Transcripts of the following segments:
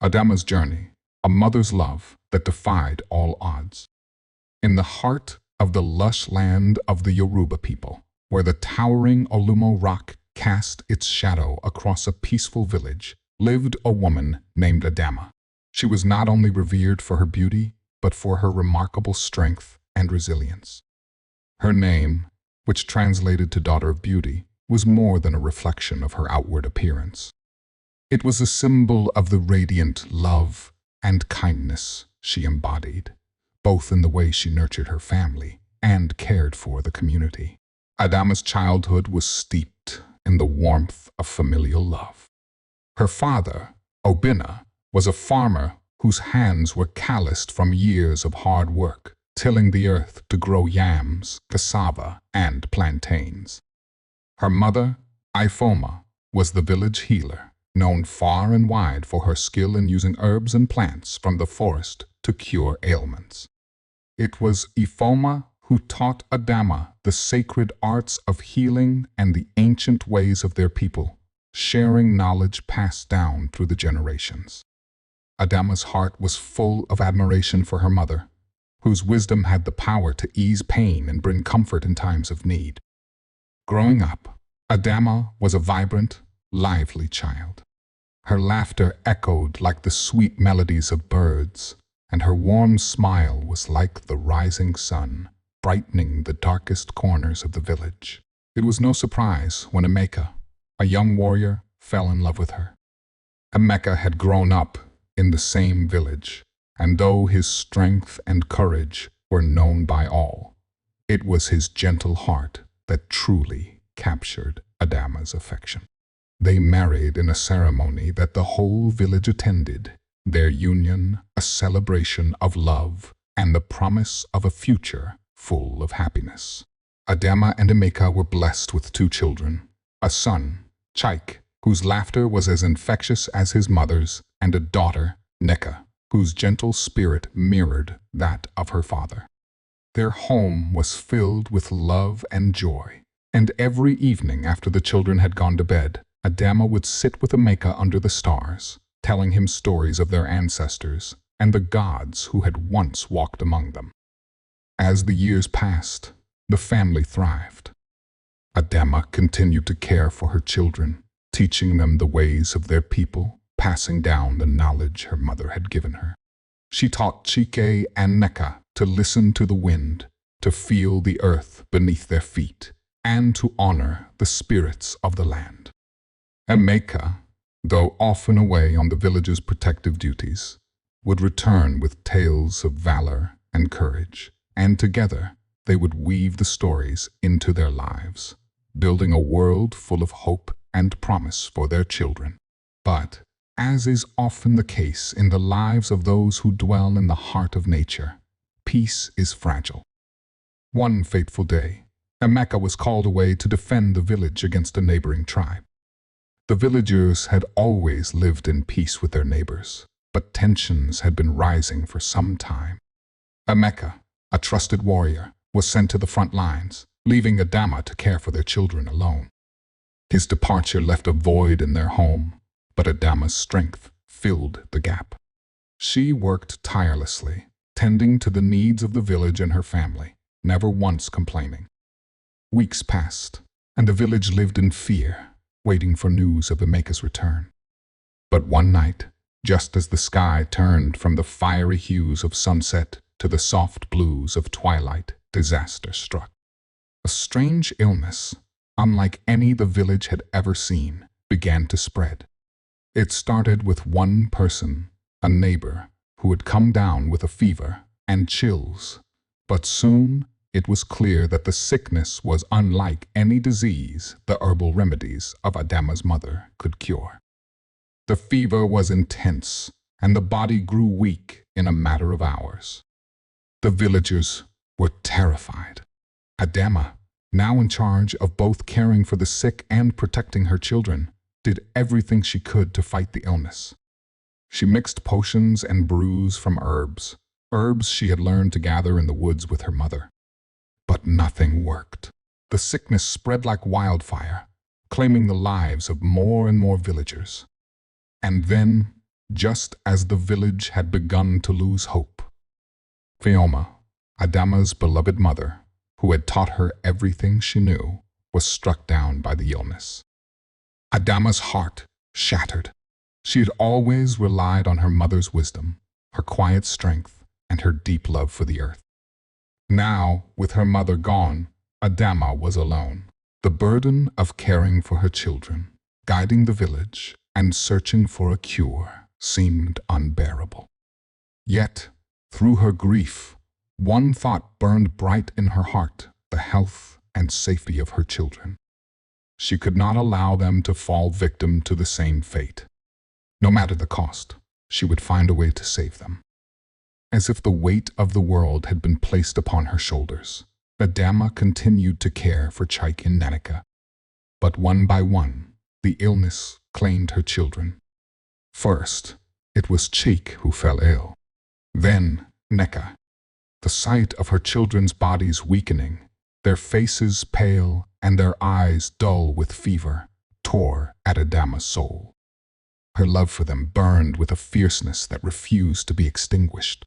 Adamma's journey, a mother's love that defied all odds. In the heart of the lush land of the Yoruba people, where the towering Olumo Rock cast its shadow across a peaceful village, lived a woman named Adamma. She was not only revered for her beauty, but for her remarkable strength and resilience. Her name, which translated to Daughter of Beauty, was more than a reflection of her outward appearance. It was a symbol of the radiant love and kindness she embodied, both in the way she nurtured her family and cared for the community. Adamma's childhood was steeped in the warmth of familial love. Her father, Obinna, was a farmer whose hands were calloused from years of hard work, tilling the earth to grow yams, cassava, and plantains. Her mother, Ifoma, was the village healer, known far and wide for her skill in using herbs and plants from the forest to cure ailments. It was Ifoma who taught Adamma the sacred arts of healing and the ancient ways of their people, sharing knowledge passed down through the generations. Adamma's heart was full of admiration for her mother, whose wisdom had the power to ease pain and bring comfort in times of need. Growing up, Adamma was a vibrant, lively child. Her laughter echoed like the sweet melodies of birds, and her warm smile was like the rising sun, brightening the darkest corners of the village. It was no surprise when Emeka, a young warrior, fell in love with her. Emeka had grown up in the same village, and though his strength and courage were known by all, it was his gentle heart that truly captured Adamma's affection. They married in a ceremony that the whole village attended, their union a celebration of love and the promise of a future full of happiness. Adamma and Emeka were blessed with 2 children, a son, Chike, whose laughter was as infectious as his mother's, and a daughter, Neka, whose gentle spirit mirrored that of her father. Their home was filled with love and joy, and every evening after the children had gone to bed, Adamma would sit with Emeka under the stars, telling him stories of their ancestors and the gods who had once walked among them. As the years passed, the family thrived. Adamma continued to care for her children, teaching them the ways of their people, passing down the knowledge her mother had given her. She taught Chike and Neka to listen to the wind, to feel the earth beneath their feet, and to honor the spirits of the land. Emeka, though often away on the village's protective duties, would return with tales of valor and courage, and together they would weave the stories into their lives, building a world full of hope and promise for their children. But, as is often the case in the lives of those who dwell in the heart of nature, peace is fragile. One fateful day, Emeka was called away to defend the village against a neighboring tribe. The villagers had always lived in peace with their neighbors, but tensions had been rising for some time. Emeka, a trusted warrior, was sent to the front lines, leaving Adamma to care for their children alone. His departure left a void in their home, but Adamma's strength filled the gap. She worked tirelessly, tending to the needs of the village and her family, never once complaining. Weeks passed, and the village lived in fear, waiting for news of Emeka's return. But one night, just as the sky turned from the fiery hues of sunset to the soft blues of twilight, disaster struck. A strange illness, unlike any the village had ever seen, began to spread. It started with one person, a neighbor, who had come down with a fever and chills, but soon it was clear that the sickness was unlike any disease the herbal remedies of Adamma's mother could cure. The fever was intense, and the body grew weak in a matter of hours. The villagers were terrified. Adamma, now in charge of both caring for the sick and protecting her children, did everything she could to fight the illness. She mixed potions and brews from herbs she had learned to gather in the woods with her mother. But nothing worked. The sickness spread like wildfire, claiming the lives of more and more villagers. And then just as the village had begun to lose hope. Fioma, Adamma's beloved mother, who had taught her everything she knew, was struck down by the illness. Adamma's heart shattered. She had always relied on her mother's wisdom, her quiet strength, and her deep love for the earth. Now, with her mother gone, Adamma was alone. The burden of caring for her children, guiding the village, and searching for a cure seemed unbearable. Yet, through her grief, one thought burned bright in her heart: the health and safety of her children. She could not allow them to fall victim to the same fate. No matter the cost, she would find a way to save them. As if the weight of the world had been placed upon her shoulders, Adamma continued to care for Chaik and Nanika. But one by one, the illness claimed her children. First, it was Chaik who fell ill. Then, Neka. The sight of her children's bodies weakening, their faces pale and their eyes dull with fever, tore at Adamma's soul. Her love for them burned with a fierceness that refused to be extinguished.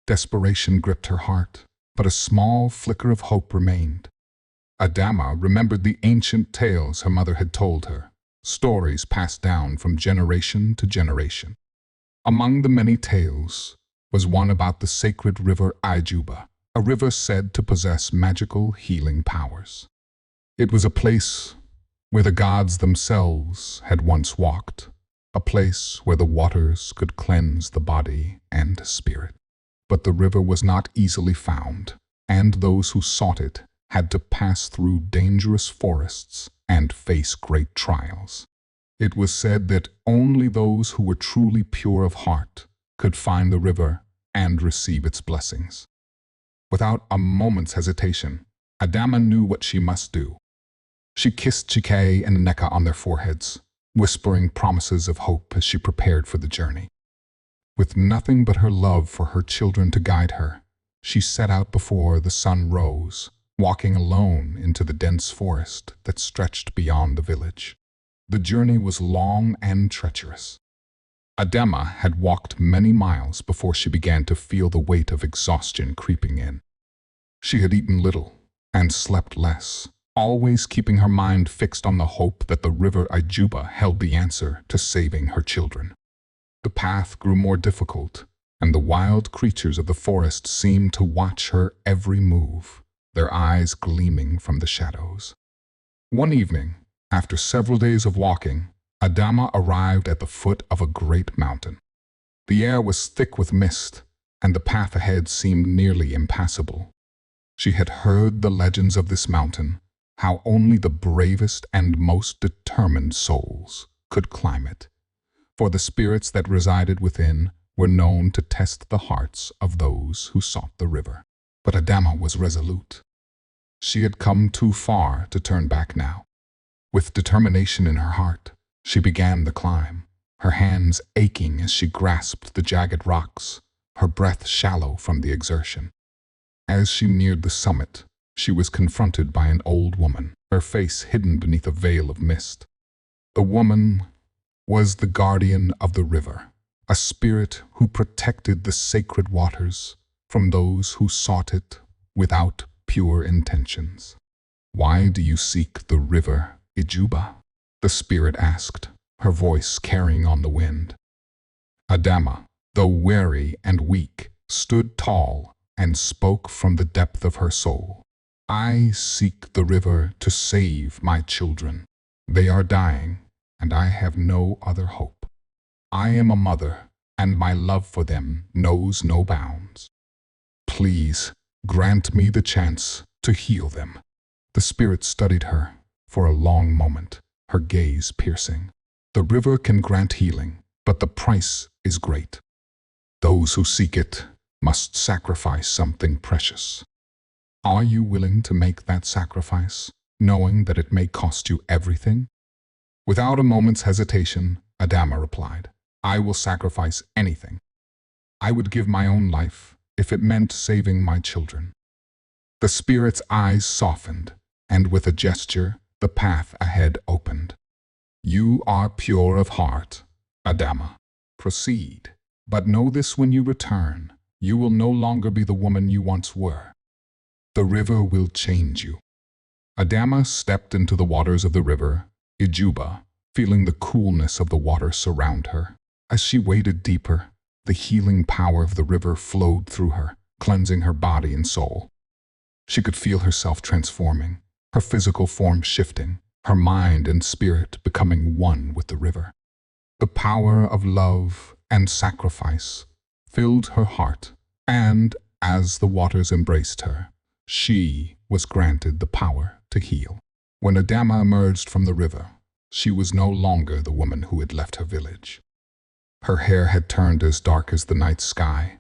Desperation gripped her heart, but a small flicker of hope remained. Adamma remembered the ancient tales her mother had told her, stories passed down from generation to generation. Among the many tales was one about the sacred river Ijuba, a river said to possess magical healing powers. It was a place where the gods themselves had once walked, a place where the waters could cleanse the body and spirit. But the river was not easily found, and those who sought it had to pass through dangerous forests and face great trials. It was said that only those who were truly pure of heart could find the river and receive its blessings. Without a moment's hesitation, Adamma knew what she must do. She kissed Chike and Neka on their foreheads, whispering promises of hope as she prepared for the journey. With nothing but her love for her children to guide her, she set out before the sun rose, walking alone into the dense forest that stretched beyond the village. The journey was long and treacherous. Adamma had walked many miles before she began to feel the weight of exhaustion creeping in. She had eaten little and slept less, always keeping her mind fixed on the hope that the river Ijuba held the answer to saving her children. The path grew more difficult, and the wild creatures of the forest seemed to watch her every move, their eyes gleaming from the shadows. One evening, after several days of walking, Adamma arrived at the foot of a great mountain. The air was thick with mist, and the path ahead seemed nearly impassable. She had heard the legends of this mountain, how only the bravest and most determined souls could climb it, for the spirits that resided within were known to test the hearts of those who sought the river. But Adamma was resolute. She had come too far to turn back now. With determination in her heart, she began the climb, her hands aching as she grasped the jagged rocks, her breath shallow from the exertion. As she neared the summit, she was confronted by an old woman, her face hidden beneath a veil of mist. The woman was the guardian of the river, a spirit who protected the sacred waters from those who sought it without pure intentions. "Why do you seek the river Ijuba?" the spirit asked, her voice carrying on the wind. Adamma, though weary and weak, stood tall and spoke from the depth of her soul. "I seek the river to save my children. They are dying, and I have no other hope. I am a mother, and my love for them knows no bounds. Please grant me the chance to heal them." The spirit studied her for a long moment, her gaze piercing. "The river can grant healing, but the price is great. Those who seek it must sacrifice something precious. Are you willing to make that sacrifice, knowing that it may cost you everything?" Without a moment's hesitation, Adamma replied, "I will sacrifice anything. I would give my own life if it meant saving my children." The spirit's eyes softened, and with a gesture, the path ahead opened. "You are pure of heart, Adamma. Proceed. But know this: when you return, you will no longer be the woman you once were. The river will change you." Adamma stepped into the waters of the river, Ijuba, feeling the coolness of the water surround her. As she waded deeper, the healing power of the river flowed through her, cleansing her body and soul. She could feel herself transforming, her physical form shifting, her mind and spirit becoming one with the river. The power of love and sacrifice filled her heart, and as the waters embraced her, she was granted the power to heal. When Adamma emerged from the river, she was no longer the woman who had left her village. Her hair had turned as dark as the night sky.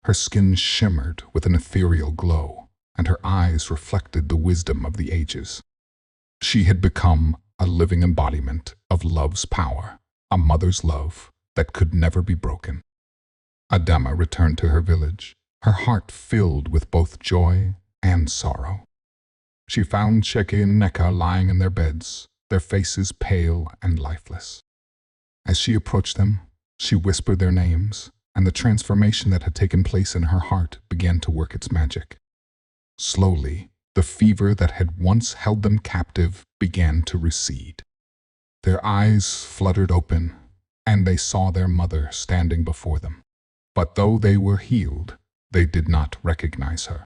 Her skin shimmered with an ethereal glow, and her eyes reflected the wisdom of the ages. She had become a living embodiment of love's power, a mother's love that could never be broken. Adamma returned to her village, her heart filled with both joy and sorrow. She found Sheke and Neka lying in their beds, their faces pale and lifeless. As she approached them, she whispered their names, and the transformation that had taken place in her heart began to work its magic. Slowly, the fever that had once held them captive began to recede. Their eyes fluttered open, and they saw their mother standing before them. But though they were healed, they did not recognize her.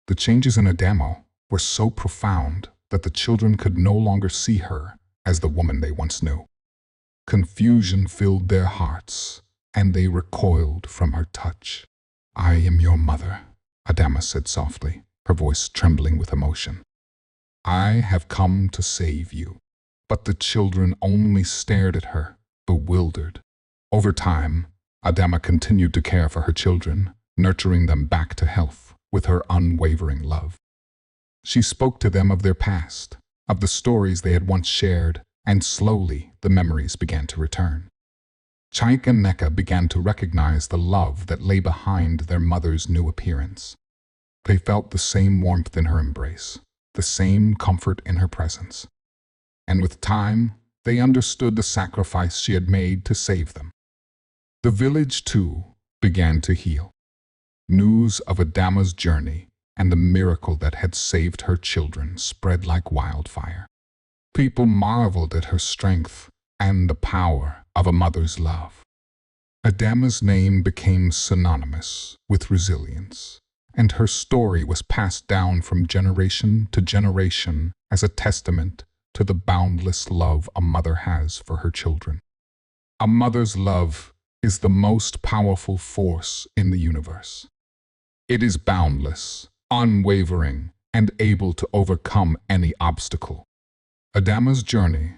The changes in Adamma were so profound that the children could no longer see her as the woman they once knew. Confusion filled their hearts, and they recoiled from her touch. "I am your mother," Adamma said softly, her voice trembling with emotion. "I have come to save you." But the children only stared at her, bewildered. Over time, Adamma continued to care for her children, nurturing them back to health with her unwavering love. She spoke to them of their past, of the stories they had once shared, and slowly the memories began to return. Chaik and Neka began to recognize the love that lay behind their mother's new appearance. They felt the same warmth in her embrace, the same comfort in her presence. And with time, they understood the sacrifice she had made to save them. The village, too, began to heal. News of Adamma's journey and the miracle that had saved her children spread like wildfire. People marveled at her strength and the power of a mother's love. Adamma's name became synonymous with resilience, and her story was passed down from generation to generation as a testament to the boundless love a mother has for her children. A mother's love is the most powerful force in the universe. It is boundless, unwavering, and able to overcome any obstacle. Adamma's journey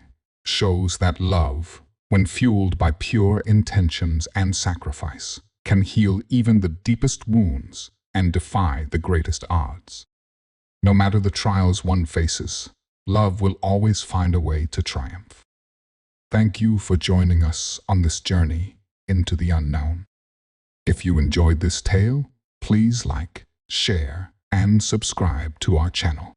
shows that love, when fueled by pure intentions and sacrifice, can heal even the deepest wounds and defy the greatest odds. No matter the trials one faces, love will always find a way to triumph. Thank you for joining us on this journey into the unknown. If you enjoyed this tale, please like, share, and subscribe to our channel.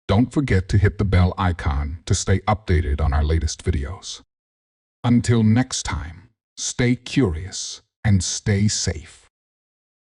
Don't forget to hit the bell icon to stay updated on our latest videos. Until next time, stay curious and stay safe.